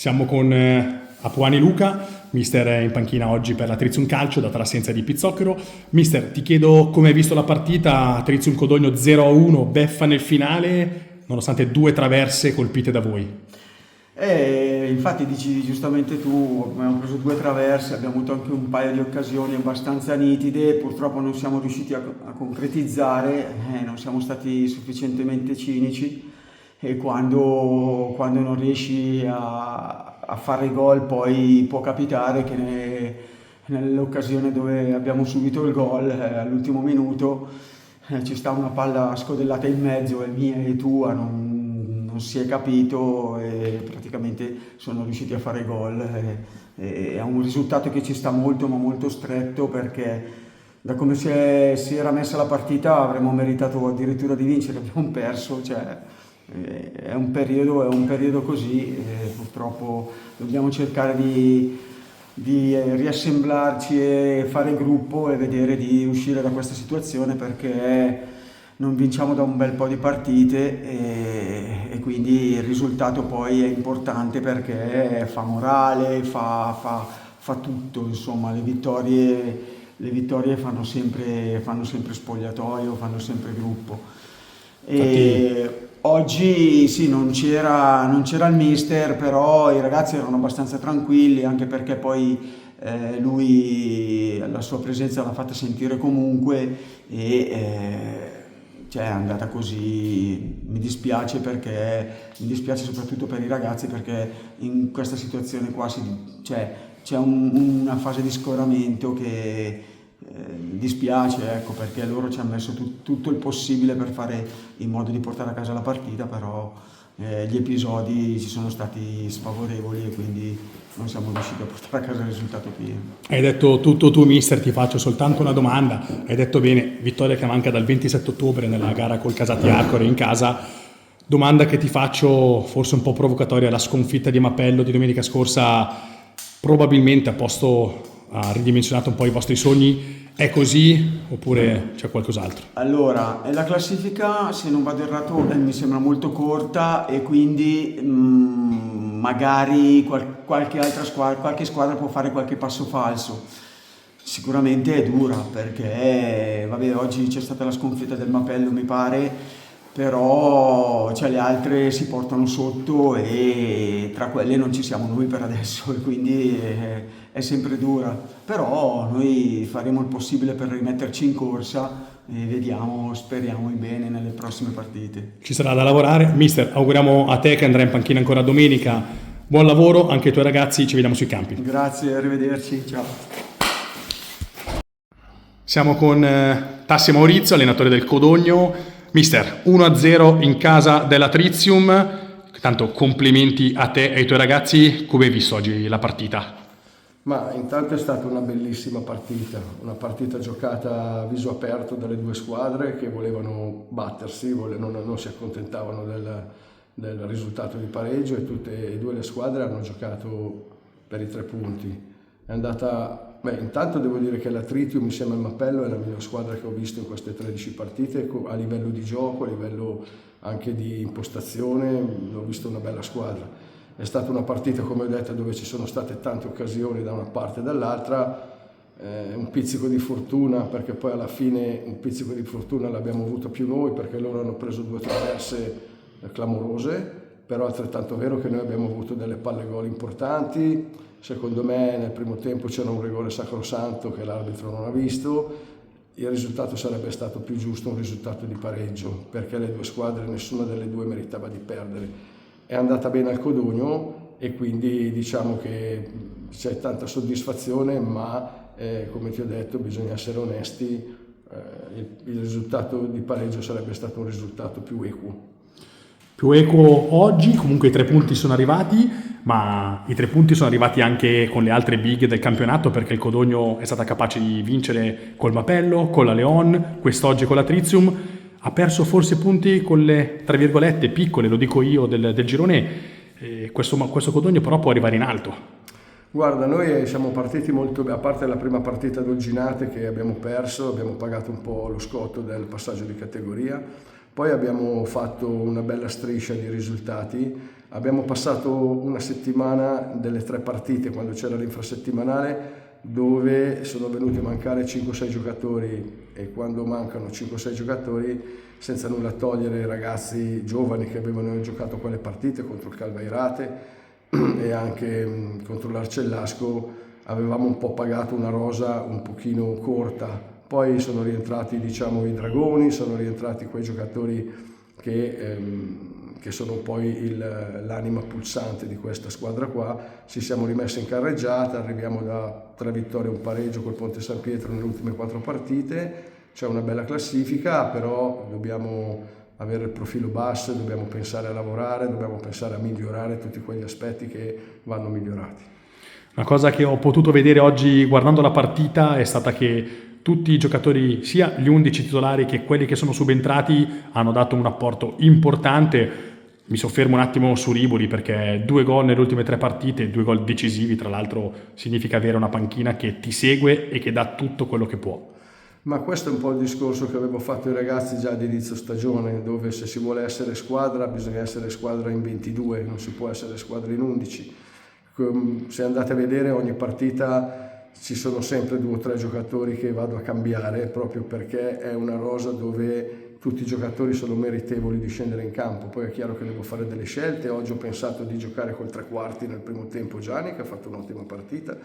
Siamo con Apuani Luca, mister è in panchina oggi per la Trizium Calcio, data l'assenza di Pizzocchero. Mister, ti chiedo come hai visto la partita, Trizium Codogno 0-1, beffa nel finale, nonostante 2 traverse colpite da voi. Infatti dici giustamente tu, abbiamo preso 2 traverse, abbiamo avuto anche un paio di occasioni abbastanza nitide, purtroppo non siamo riusciti a concretizzare, non siamo stati sufficientemente cinici e quando non riesci a fare gol poi può capitare che nell'occasione dove abbiamo subito il gol all'ultimo minuto ci sta una palla scodellata in mezzo, è mia e tua, non si è capito e praticamente sono riusciti a fare gol. È un risultato che ci sta molto ma molto stretto, perché da come si era messa la partita avremmo meritato addirittura di vincere, abbiamo perso, cioè, è un periodo così, purtroppo dobbiamo cercare di riassemblarci e fare gruppo e vedere di uscire da questa situazione, perché non vinciamo da un bel po' di partite e quindi il risultato poi è importante, perché fa morale, fa tutto, insomma. Le vittorie fanno sempre spogliatoio, fanno sempre gruppo. E oggi sì, non c'era il mister, però i ragazzi erano abbastanza tranquilli, anche perché poi lui la sua presenza l'ha fatta sentire comunque cioè è andata così. Mi dispiace soprattutto per i ragazzi, perché in questa situazione qua c'è una fase di scoramento che dispiace, ecco, perché loro ci hanno messo tutto il possibile per fare in modo di portare a casa la partita, però gli episodi ci sono stati sfavorevoli e quindi non siamo riusciti a portare a casa il risultato pieno. Hai detto tutto tu, mister, ti faccio soltanto una domanda. Hai detto bene, vittoria che manca dal 27 ottobre nella gara col Casati Arcore in casa. Domanda che ti faccio, forse un po' provocatoria: la sconfitta di Mapello di domenica scorsa probabilmente ha ridimensionato un po' i vostri sogni. È così oppure c'è qualcos'altro? Allora, la classifica, se non vado errato, mi sembra molto corta e quindi magari qualche squadra può fare qualche passo falso. Sicuramente è dura, perché vabbè, oggi c'è stata la sconfitta del Mapello, mi pare, però le altre si portano sotto e tra quelle non ci siamo noi per adesso, e quindi è sempre dura. Però noi faremo il possibile per rimetterci in corsa e vediamo, speriamo in bene nelle prossime partite. Ci sarà da lavorare. Mister, auguriamo a te, che andrai in panchina ancora domenica, buon lavoro, anche ai tuoi ragazzi, ci vediamo sui campi. Grazie, arrivederci, ciao. Siamo con Tassi Maurizio, allenatore del Codogno. Mister, 1-0 in casa della Trizium, tanto complimenti a te e ai tuoi ragazzi. Come hai visto oggi la partita? Ma intanto è stata una bellissima partita, una partita giocata a viso aperto dalle due squadre che volevano battersi, non si accontentavano del risultato di pareggio, e tutte e due le squadre hanno giocato per i 3 punti. È andata... intanto devo dire che la Tritium, insieme al Mapello, è la miglior squadra che ho visto in queste 13 partite, a livello di gioco, a livello anche di impostazione, ho visto una bella squadra. È stata una partita, come ho detto, dove ci sono state tante occasioni da una parte e dall'altra, un pizzico di fortuna, perché poi alla fine un pizzico di fortuna l'abbiamo avuto più noi, perché loro hanno preso 2 traverse clamorose, però è altrettanto vero che noi abbiamo avuto delle palle gol importanti. Secondo me nel primo tempo c'era un rigore sacrosanto che l'arbitro non ha visto. Il risultato sarebbe stato più giusto un risultato di pareggio, perché le due squadre, nessuna delle due meritava di perdere. È andata bene al Codogno e quindi diciamo che c'è tanta soddisfazione, ma come ti ho detto bisogna essere onesti, il risultato di pareggio sarebbe stato un risultato più equo. Più equo oggi, comunque i 3 punti sono arrivati, ma i 3 punti sono arrivati anche con le altre big del campionato, perché il Codogno è stata capace di vincere col Mapello, con la Leon, quest'oggi con la Trizium. Ha perso forse punti con le, tra virgolette, piccole, lo dico io, del girone. Questo Codogno però può arrivare in alto. Guarda, noi siamo partiti molto bene, a parte la prima partita d'Olginate che abbiamo perso, abbiamo pagato un po' lo scotto del passaggio di categoria. Poi abbiamo fatto una bella striscia di risultati, Abbiamo passato una settimana delle 3 partite, quando c'era l'infrasettimanale, dove sono venuti a mancare 5-6 giocatori, e quando mancano 5-6 giocatori, senza nulla togliere ai ragazzi giovani che avevano giocato quelle partite contro il Calvairate e anche contro l'Arcellasco, avevamo un po' pagato una rosa un pochino corta. Poi sono rientrati, diciamo, i Dragoni, sono rientrati quei giocatori che sono poi l'anima pulsante di questa squadra qua. Ci siamo rimessi in carreggiata, arriviamo da 3 vittorie e un pareggio col Ponte San Pietro nelle ultime 4 partite. C'è una bella classifica, però dobbiamo avere il profilo basso, dobbiamo pensare a lavorare, dobbiamo pensare a migliorare tutti quegli aspetti che vanno migliorati. Una cosa che ho potuto vedere oggi guardando la partita è stata che tutti i giocatori, sia gli 11 titolari che quelli che sono subentrati, hanno dato un apporto importante. Mi soffermo un attimo su Riboli, perché 2 gol nelle ultime 3 partite, 2 gol decisivi, tra l'altro significa avere una panchina che ti segue e che dà tutto quello che può. Ma questo è un po' il discorso che avevo fatto ai ragazzi già ad inizio stagione, dove se si vuole essere squadra bisogna essere squadra in 22, non si può essere squadra in 11. Se andate a vedere ogni partita ci sono sempre 2 o 3 giocatori che vado a cambiare, proprio perché è una rosa dove tutti i giocatori sono meritevoli di scendere in campo. Poi è chiaro che devo fare delle scelte. Oggi ho pensato di giocare col 3/4 nel primo tempo Gianni, che ha fatto un'ottima partita,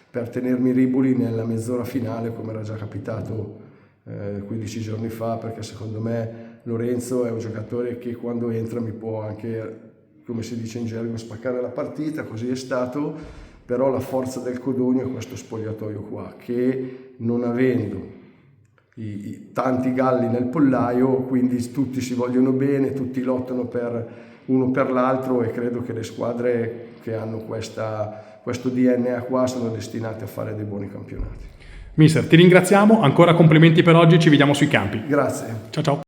per tenermi Riboli nella mezz'ora finale, come era già capitato 15 giorni fa, perché secondo me Lorenzo è un giocatore che quando entra mi può anche, come si dice in gergo, spaccare la partita. Così è stato, però la forza del Codogno è questo spogliatoio qua, che non avendo tanti galli nel pollaio, quindi tutti si vogliono bene, tutti lottano uno per l'altro, e credo che le squadre che hanno questo DNA qua sono destinate a fare dei buoni campionati. Mister, ti ringraziamo, ancora complimenti per oggi, ci vediamo sui campi. Grazie. Ciao ciao.